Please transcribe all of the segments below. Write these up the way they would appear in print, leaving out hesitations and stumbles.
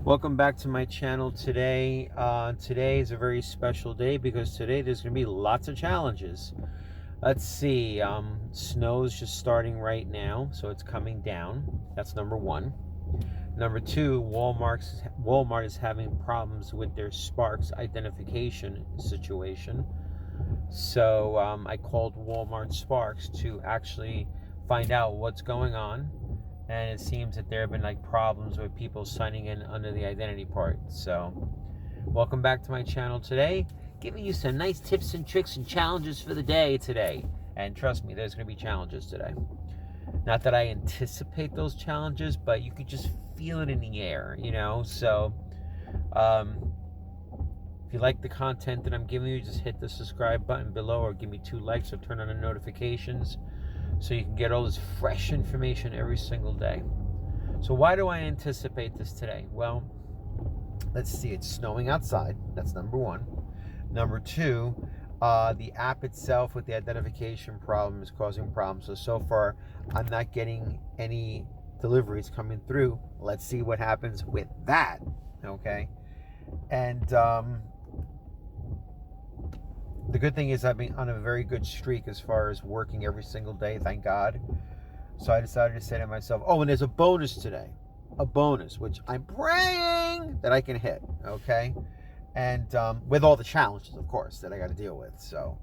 Welcome back to my channel today. Today is a very special day because today there's going to be lots of challenges. Let's see. Snow's just starting right now, so it's coming down. That's number one. Number two, Walmart is having problems with their Sparks identification situation. So I called Walmart Sparks to actually find out what's going on, and it seems that there have been problems with people signing in under the identity part. So welcome back to my channel today, giving you some nice tips and tricks and challenges for the day today. And trust me, there's going to be challenges today. Not that I anticipate those challenges, but you could just feel it in the air, So if you like the content that I'm giving you, just hit the subscribe button below or give me 2 likes or turn on the notifications so you can get all this fresh information every single day. So why do I anticipate this today? Well, let's see. It's snowing outside. That's number one. Number two, the app itself with the identification problem is causing problems. So far, I'm not getting any deliveries coming through. Let's see what happens with that. Okay. And the good thing is I've been on a very good streak as far as working every single day, thank God. So I decided to say to myself, oh, and there's a bonus today. A bonus, which I'm praying that I can hit, okay? And with all the challenges, of course, that I got to deal with. So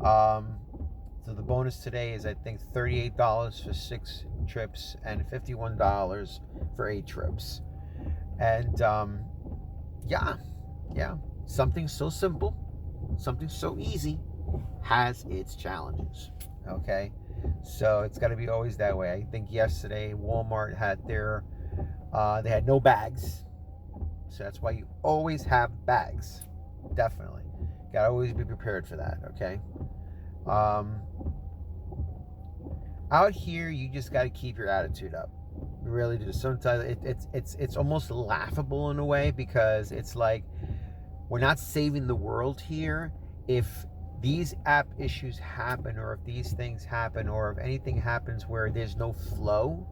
the bonus today is, I think, $38 for 6 trips and $51 for 8 trips. And yeah, something so simple, something so easy has its challenges, okay? So it's got to be always that way. I think yesterday Walmart had they had no bags. So that's why you always have bags. Definitely. Got to always be prepared for that, okay? Out here, you just got to keep your attitude up. You really do. Sometimes it's almost laughable in a way, because it's like, we're not saving the world here. If these app issues happen, or if these things happen, or if anything happens where there's no flow,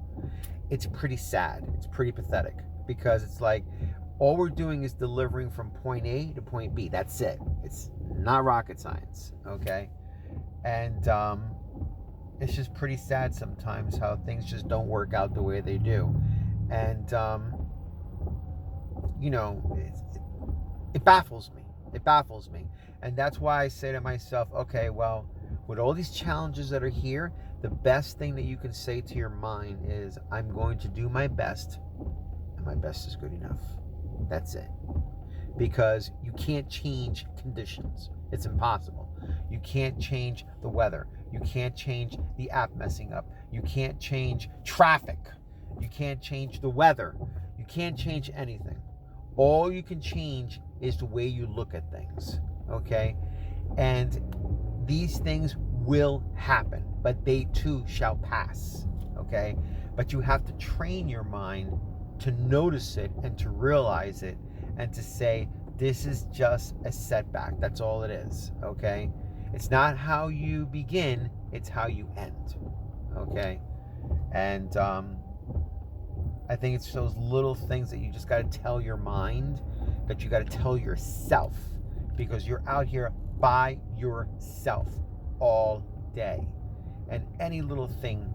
it's pretty sad. It's pretty pathetic, because it's like all we're doing is delivering from point A to point B. That's it. It's not rocket science, okay? And it's just pretty sad sometimes how things just don't work out the way they do. And it baffles me. It baffles me. And that's why I say to myself, okay, well, with all these challenges that are here, the best thing that you can say to your mind is, I'm going to do my best, and my best is good enough. That's it. Because you can't change conditions. It's impossible. You can't change the weather. You can't change the app messing up. You can't change traffic. You can't change the weather. You can't change anything. All you can change is the way you look at things, okay? And these things will happen, but they too shall pass, okay? But you have to train your mind to notice it and to realize it and to say, this is just a setback. That's all it is, okay? It's not how you begin, it's how you end, okay? And I think it's those little things that you just got to tell your mind, that you got to tell yourself, because you're out here by yourself all day. And any little thing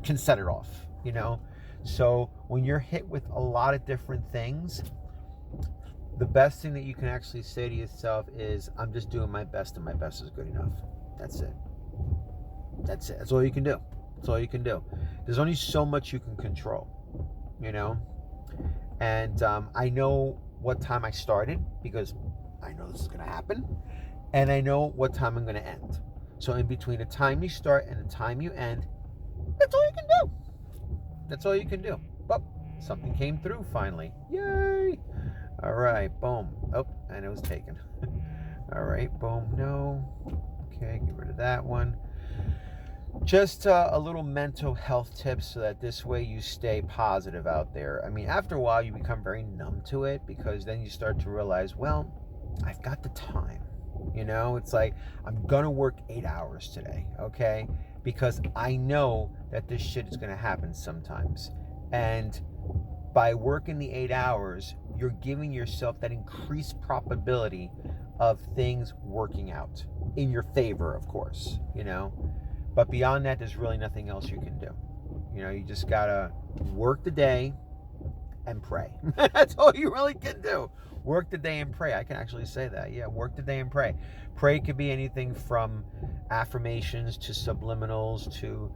can set it off, So when you're hit with a lot of different things, the best thing that you can actually say to yourself is, I'm just doing my best, and my best is good enough. That's it. That's it. That's all you can do. That's all you can do. There's only so much you can control, And I know what time I started, because I know this is going to happen. And I know what time I'm going to end. So in between the time you start and the time you end, that's all you can do. That's all you can do. But something came through finally. Yay! All right, boom. Oh, and it was taken. All right, boom. No. Okay, get rid of that one. Just a little mental health tips, so that this way you stay positive out there. I mean, after a while, you become very numb to it, because then you start to realize, well, I've got the time. It's like, I'm going to work 8 hours today, okay? Because I know that this shit is going to happen sometimes. And by working the 8 hours, you're giving yourself that increased probability of things working out in your favor, of course, But beyond that, there's really nothing else you can do. You just gotta work the day and pray. That's all you really can do. Work the day and pray. I can actually say that. Yeah, work the day and pray. Pray could be anything from affirmations to subliminals to,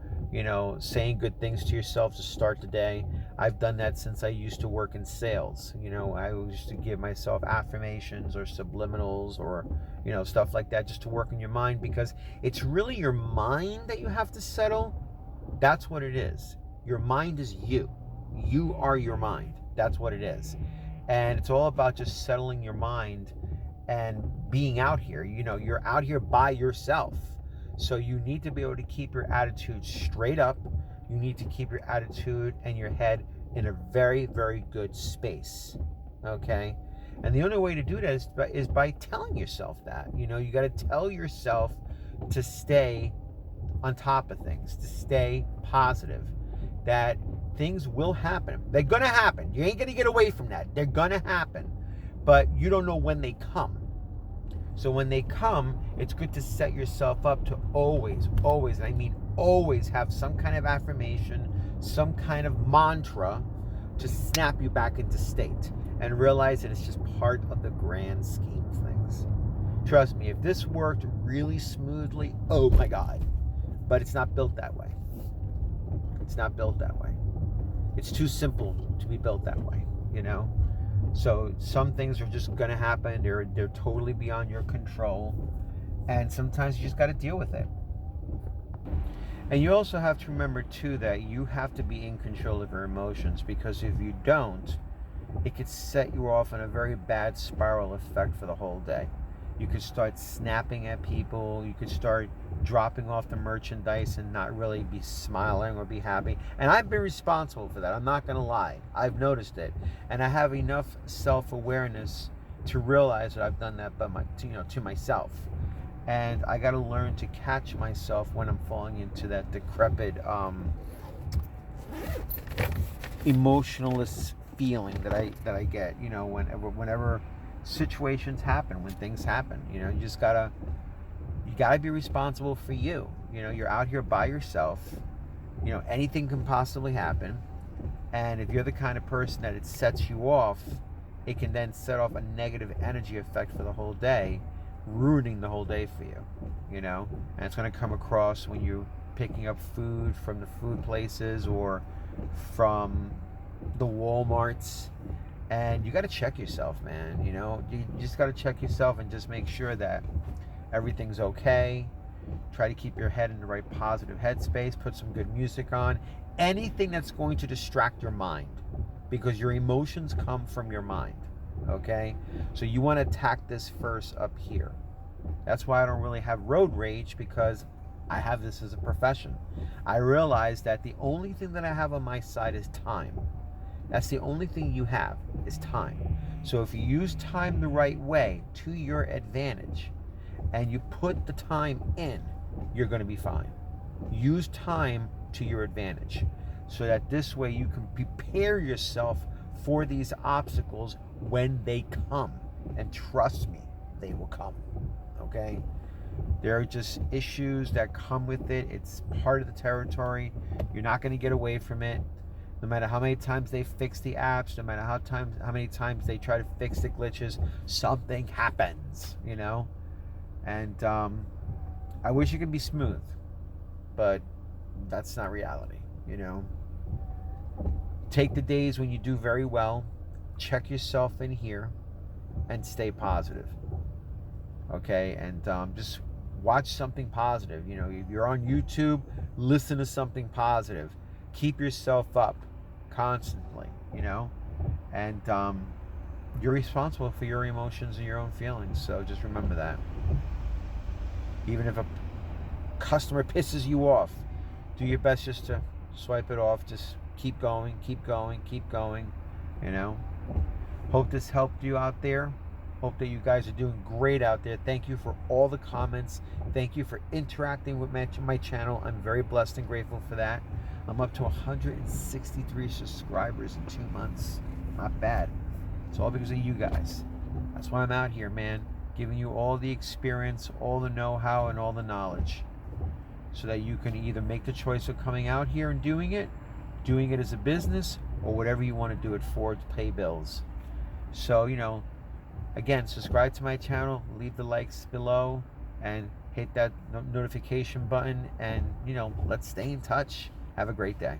saying good things to yourself to start the day. I've done that since I used to work in sales. I used to give myself affirmations or subliminals or, stuff like that just to work in your mind, because it's really your mind that you have to settle. That's what it is. Your mind is you. You are your mind. That's what it is. And it's all about just settling your mind and being out here. You're out here by yourself. So you need to be able to keep your attitude straight up. You need to keep your attitude and your head in a very, very good space. Okay? And the only way to do that is by telling yourself that. You got to tell yourself to stay on top of things, to stay positive, that things will happen. They're going to happen. You ain't going to get away from that. They're going to happen. But you don't know when they come. So when they come, it's good to set yourself up to always, and I mean always, have some kind of affirmation, some kind of mantra to snap you back into state and realize that it's just part of the grand scheme of things. Trust me, if this worked really smoothly, oh my God. But it's not built that way. It's not built that way. It's too simple to be built that way, So some things are just going to happen. They're totally beyond your control. And sometimes you just got to deal with it. And you also have to remember, too, that you have to be in control of your emotions, because if you don't, it could set you off in a very bad spiral effect for the whole day. You could start snapping at people. You could start dropping off the merchandise and not really be smiling or be happy. And I've been responsible for that. I'm not going to lie. I've noticed it. And I have enough self-awareness to realize that I've done that to myself. And I got to learn to catch myself when I'm falling into that decrepit, emotionless feeling that I get, whenever situations happen, when things happen. You gotta be responsible for you. You're out here by yourself. Anything can possibly happen. And if you're the kind of person that it sets you off, it can then set off a negative energy effect for the whole day, ruining the whole day for you. And it's going to come across when you're picking up food from the food places or from the Walmarts. And you got to check yourself, man. You just got to check yourself and just make sure that everything's okay. Try to keep your head in the right positive headspace. Put some good music on. Anything that's going to distract your mind, because your emotions come from your mind. Okay? So you want to attack this first up here. That's why I don't really have road rage, because I have this as a profession. I realize that the only thing that I have on my side is time. That's the only thing you have, is time. So if you use time the right way to your advantage and you put the time in, you're going to be fine. Use time to your advantage so that this way you can prepare yourself for these obstacles when they come. And trust me, they will come. Okay? There are just issues that come with it. It's part of the territory. You're not going to get away from it. No matter how many times they fix the apps, no matter how many times they try to fix the glitches, something happens, And I wish it could be smooth, but that's not reality, Take the days when you do very well, check yourself in here, and stay positive. Okay, and just watch something positive. If you're on YouTube, listen to something positive. Keep yourself up constantly, and you're responsible for your emotions and your own feelings. So just remember that. Even if a customer pisses you off, do your best just to swipe it off. Just keep going. Hope this helped you out there. Hope that you guys are doing great out there. Thank you for all the comments. Thank you for interacting with my channel. I'm very blessed and grateful for that. I'm up to 163 subscribers in 2 months. Not bad. It's all because of you guys. That's why I'm out here, man, giving you all the experience, all the know-how, and all the knowledge, so that you can either make the choice of coming out here and doing it as a business, or whatever you want to do it for to pay bills. So, again, subscribe to my channel, leave the likes below, and hit that notification button, and let's stay in touch. Have a great day.